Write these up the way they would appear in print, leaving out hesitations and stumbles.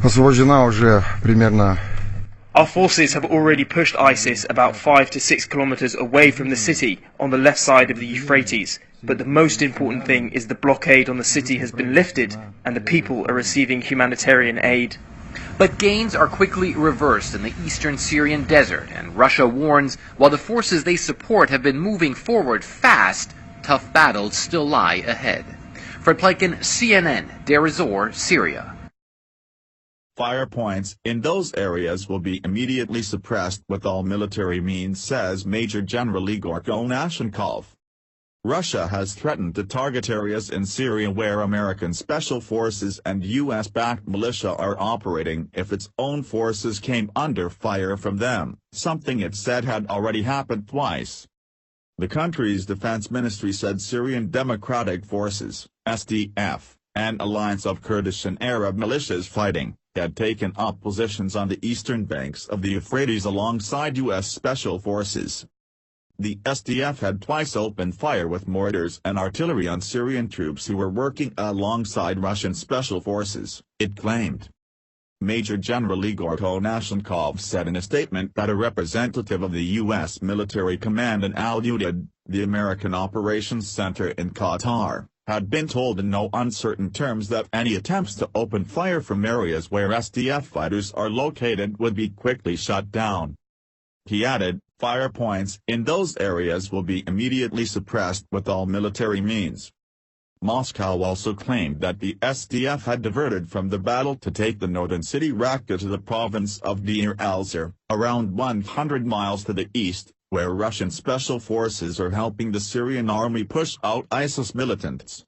Освобождена уже примерно. Our forces have already pushed ISIS about 5 to 6 kilometers away from the city on the left side of the Euphrates. But the most important thing is the blockade on the city has been lifted and the people are receiving humanitarian aid. But gains are quickly reversed in the eastern Syrian desert, and Russia warns while the forces they support have been moving forward fast, tough battles still lie ahead. Fred Pleiken, CNN, Deir ez-Zor, Syria. Fire points in those areas will be immediately suppressed with all military means, says Major General Igor Konashenkov. Russia has threatened to target areas in Syria where American special forces and U.S.-backed militia are operating if its own forces came under fire from them, something it said had already happened twice. The country's defense ministry said Syrian Democratic Forces, SDF, an alliance of Kurdish and Arab militias fighting, had taken up positions on the eastern banks of the Euphrates alongside U.S. Special Forces. The SDF had twice opened fire with mortars and artillery on Syrian troops who were working alongside Russian Special Forces, it claimed. Major General Igor Konashenkov said in a statement that a representative of the U.S. military command in Al-Udeid, the American Operations Center in Qatar, had been told in no uncertain terms that any attempts to open fire from areas where SDF fighters are located would be quickly shut down. He added, fire points in those areas will be immediately suppressed with all military means. Moscow also claimed that the SDF had diverted from the battle to take the northern city Raqqa to the province of Deir ez-Zor, around 100 miles to the east, where Russian special forces are helping the Syrian army push out ISIS militants.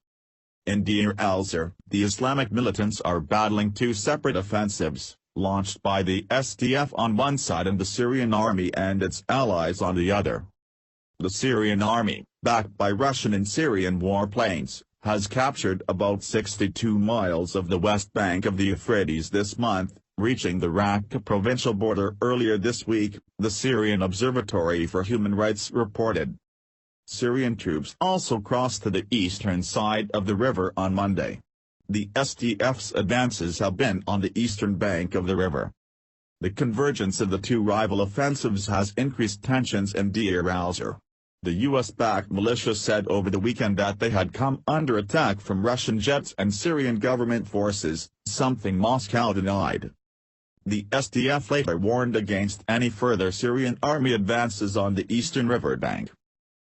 In Deir ez-Zor, the Islamic militants are battling two separate offensives, launched by the SDF on one side and the Syrian army and its allies on the other. The Syrian army, backed by Russian and Syrian warplanes, has captured about 62 miles of the west bank of the Euphrates this month, reaching the Raqqa provincial border earlier this week, the Syrian Observatory for Human Rights reported. Syrian troops also crossed to the eastern side of the river on Monday. The SDF's advances have been on the eastern bank of the river. The convergence of the two rival offensives has increased tensions in Deir ez-Zor. The U.S.-backed militia said over the weekend that they had come under attack from Russian jets and Syrian government forces, something Moscow denied. The SDF later warned against any further Syrian army advances on the eastern riverbank.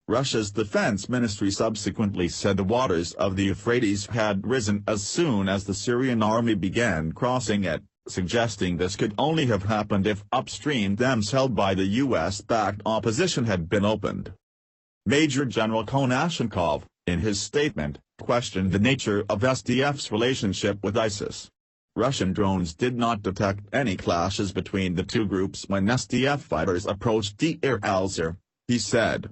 Russia's defense ministry subsequently said the waters of the Euphrates had risen as soon as the Syrian army began crossing it, suggesting this could only have happened if upstream dams held by the U.S.-backed opposition had been opened. Major General Konashenkov, in his statement, questioned the nature of SDF's relationship with ISIS. Russian drones did not detect any clashes between the two groups when SDF fighters approached Deir ez-Zor, he said.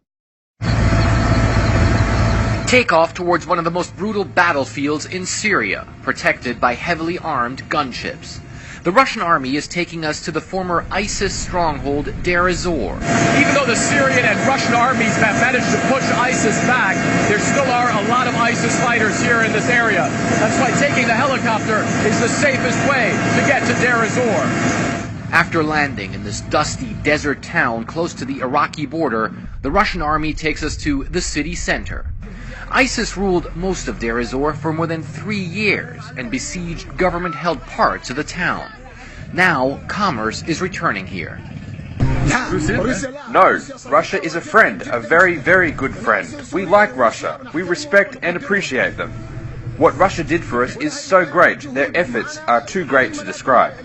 Takeoff towards one of the most brutal battlefields in Syria, protected by heavily armed gunships. The Russian army is taking us to the former ISIS stronghold Deir ez-Zor. Even though the Syrian and Russian armies have managed to push ISIS back, there still are a lot of ISIS fighters here in this area. That's why taking the helicopter is the safest way to get to Deir ez-Zor. After landing in this dusty desert town close to the Iraqi border, the Russian army takes us to the city center. ISIS ruled most of Deir ez-Zor for more than 3 years and besieged government-held parts of the town. Now, commerce is returning here. No, Russia is a friend, a very, very good friend. We like Russia. We respect and appreciate them. What Russia did for us is so great. Their efforts are too great to describe.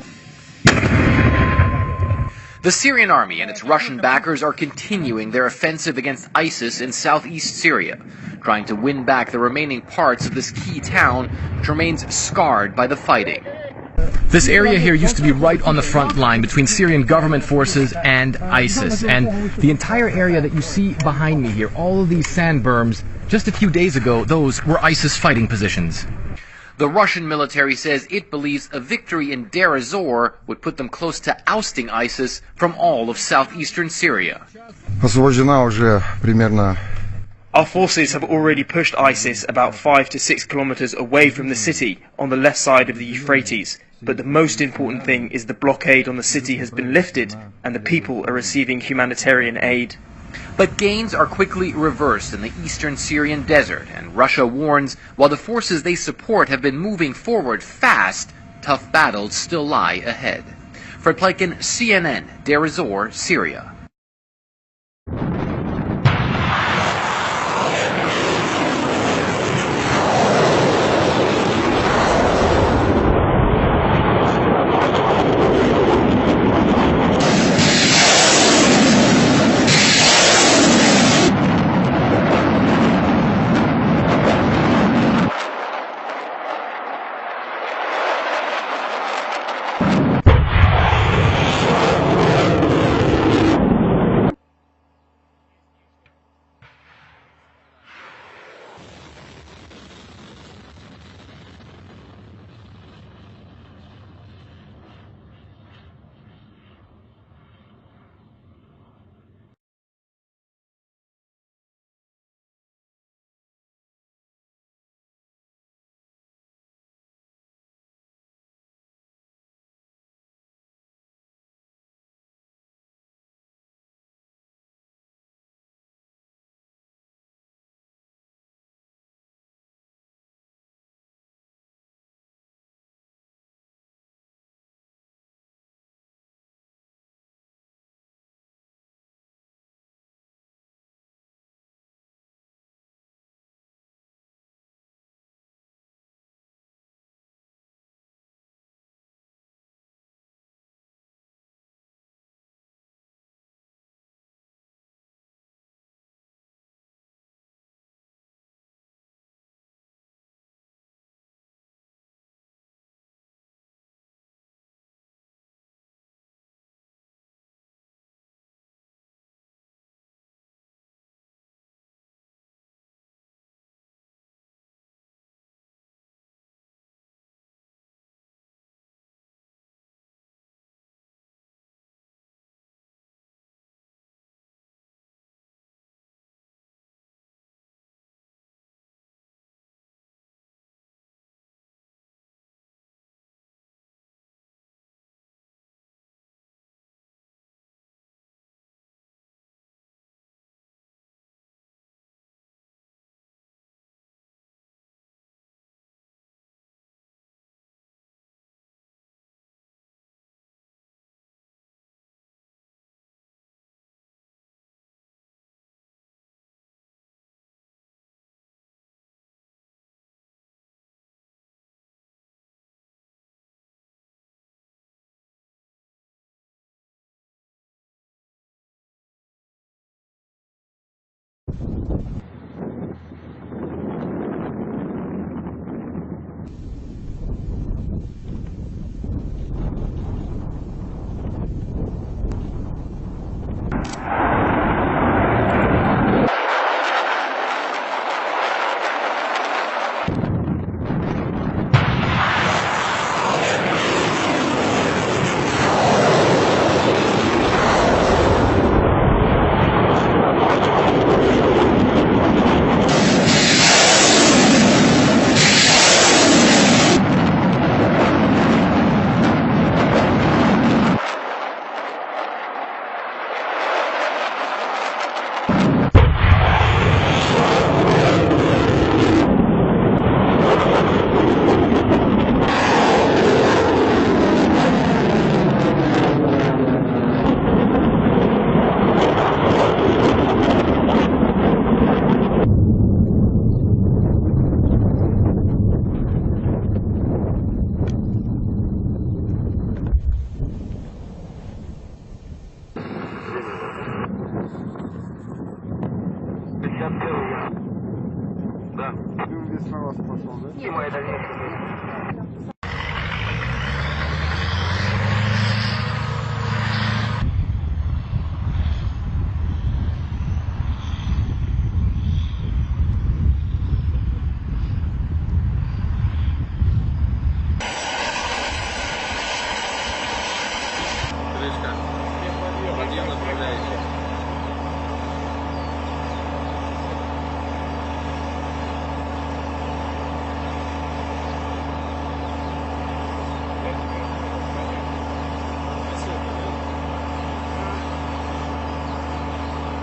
The Syrian army and its Russian backers are continuing their offensive against ISIS in southeast Syria, trying to win back the remaining parts of this key town, which remains scarred by the fighting. This area here used to be right on the front line between Syrian government forces and ISIS, and the entire area that you see behind me here, all of these sand berms, just a few days ago, those were ISIS fighting positions. The Russian military says it believes a victory in Deir ez-Zor would put them close to ousting ISIS from all of southeastern Syria. Освобождена уже примерно. Our forces have already pushed ISIS about 5 to 6 kilometers away from the city on the left side of the Euphrates, but the most important thing is the blockade on the city has been lifted and the people are receiving humanitarian aid. But gains are quickly reversed in the eastern Syrian desert, and Russia warns while the forces they support have been moving forward fast, tough battles still lie ahead. For Pleiken, CNN, Deir ez-Zor, Syria.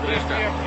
presta.